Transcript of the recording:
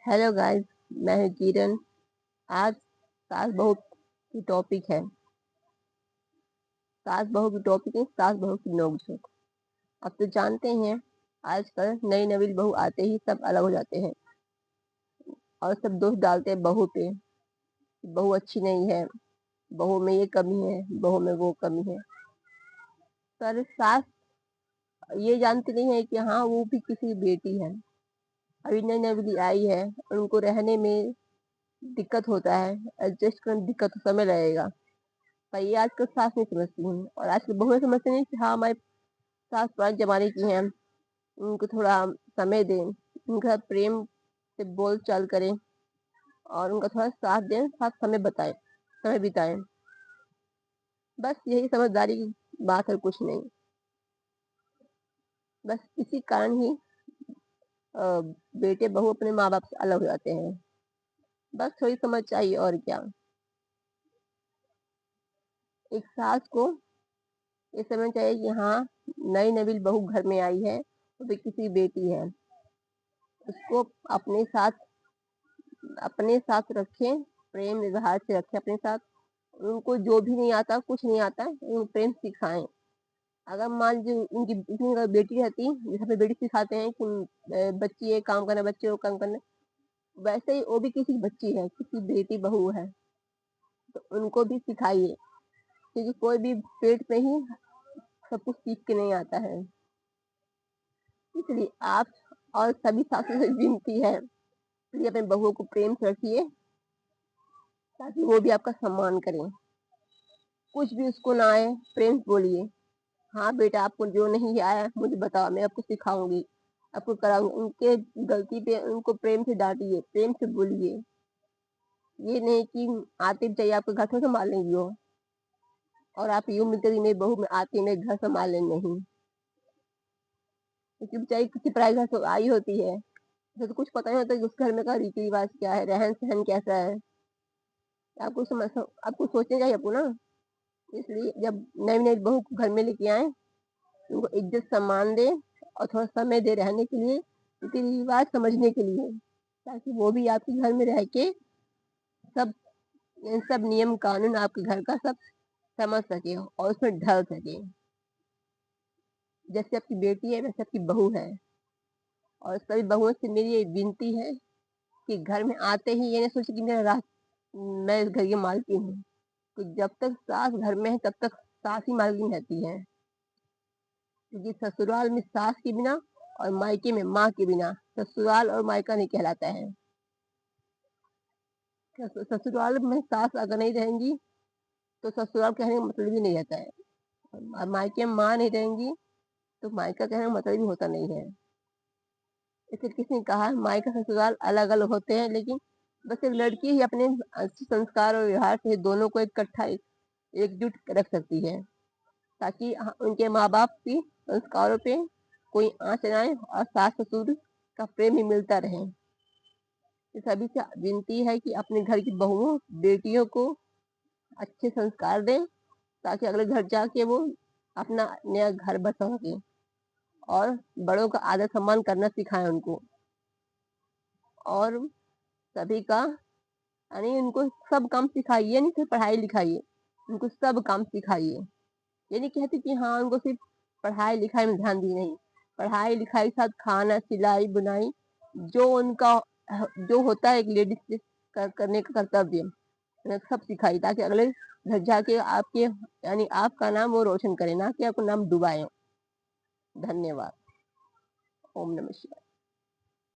Hello guys, मैं हूँ किरण। आज सास बहू की टॉपिक है। सास बहू की नोक-झोंक। अब तो जानते ही हैं, आजकल नई नवीन बहू आते ही सब अलग हो जाते हैं और सब दोष डालते हैं बहू पे। बहू अच्छी नहीं है, बहू में ये कमी है, बहू में वो कमी है। पर सास ये जानती नहीं है कि हाँ, वो भी किसी की बेटी है। अभी नई नवीली आई है, उनको रहने में दिक्कत होता है, एडजस्ट करने में दिक्कत समय लगेगा। पर ये आजकल सास नहीं समझती हैं और आजकल बहुएं समझती नहीं कि हाँ, हमारी सास पुराने जमाने की हैं, उनको थोड़ा समय दें, उनके साथ प्रेम से बोल चाल करें और उनका थोड़ा साथ दें, साथ समय बिताएं। बस यही समझदारी की बात है, कुछ नहीं। बस इसी कारण ही बेटे बहू अपने माँ बाप से अलग हो जाते हैं। बस थोड़ी समझ चाहिए, और क्या। एक सास को ये समझना चाहिए कि हाँ, नई नवीन बहू घर में आई है, वो भी किसी बेटी है। उसको अपने साथ रखें, प्रेम व्यवहार से रखें अपने साथ। उनको जो भी नहीं आता, कुछ नहीं आता है, उनको प्रेम सिखाएं। अगर मान लीजिए उनकी अगर बेटी रहती, जैसे अपनी बेटी सिखाते हैं कि बच्ची ये काम करना, बच्चे वो काम करना, वैसे ही वो भी किसी की बच्ची है, किसी बेटी बहू है, तो उनको भी सिखाइए। क्योंकि कोई भी पेट में ही सब कुछ सीख के नहीं आता है। इसलिए आप और सभी सासू से विनती है कि अपने बहुओं को प्रेम से रखिए, ताकि वो भी आपका सम्मान करें। कुछ भी उसको ना आए, प्रेम से बोलिए, हाँ बेटा, आपको जो नहीं आया मुझे बताओ, मैं आपको सिखाऊंगी, आपको कराऊंगी। उनके गलती पे उनको प्रेम से डांटिए, प्रेम से बोलिए। ये नहीं कि आते चाहिए आपको घर से संभाल लेंगी हो और आप यूं उम्मीद करिए मेरी बहू में आती मैं घर संभाल ले, नहीं। क्योंकि बेचारी किसी पराई घर से आई होती है, तो कुछ पता नहीं होता कि उस घर में का रीति रिवाज क्या है, रहन सहन कैसा है। आपको सोचना चाहिए आपको ना। इसलिए जब नई नई बहू को घर में लेके आए, उनको इज्जत सम्मान दे और थोड़ा समय दे रहने के लिए, रीति रिवाज समझने के लिए, ताकि वो भी आपके घर में रह के सब सब नियम कानून आपके घर का सब समझ सके और उसमें ढल सके। जैसे आपकी बेटी है वैसे आपकी बहू है। और सभी बहुओं से मेरी ये विनती है कि घर में आते ही ये नहीं सोचे कि मैं इस घर की मालकिन हूँ। तो जब तक सास घर में है तब तक सास ही मालकिन रहती है। क्योंकि ससुराल में सास के बिना और मायके में माँ के बिना ससुराल और मायका नहीं कहलाता है। ससुराल में सास अगर नहीं रहेंगी तो ससुराल कहने का मतलब ही नहीं रहता है, और मायके में माँ नहीं रहेंगी तो मायका कहने का मतलब भी होता नहीं है। इसलिए किसी ने कहा मायका ससुराल अलग अलग होते हैं, लेकिन बस एक लड़की ही अपने संस्कार और व्यवहार से दोनों को इकट्ठा एकजुट रख सकती है, ताकि उनके माँ बाप की संस्कारों पे कोई आँच न आए और सास ससुर का प्रेम ही मिलता रहे। ये सभी से विनती है कि अपने घर की बहुओं बेटियों को अच्छे संस्कार दें, ताकि अगले घर जाके वो अपना नया घर बसा सके और बड़ों का आदर सम्मान करना सिखाएं उनको। और सभी का यानी उनको सब काम सिखाइए, नहीं सिर्फ पढ़ाई लिखाइए, उनको सब काम सिखाइए। ये नहीं कहती कि हाँ, उनको सिर्फ पढ़ाई लिखाई में ध्यान दी, नहीं। पढ़ाई लिखाई के साथ खाना, सिलाई बुनाई, जो उनका जो होता है एक लेडीज के करने का कर्तव्य, सब सिखाई, ताकि अगले घर जाके आपके यानी आपका नाम वो रोशन करे, ना कि आपका नाम डुबाए। धन्यवाद। ओम नमः शिवाय।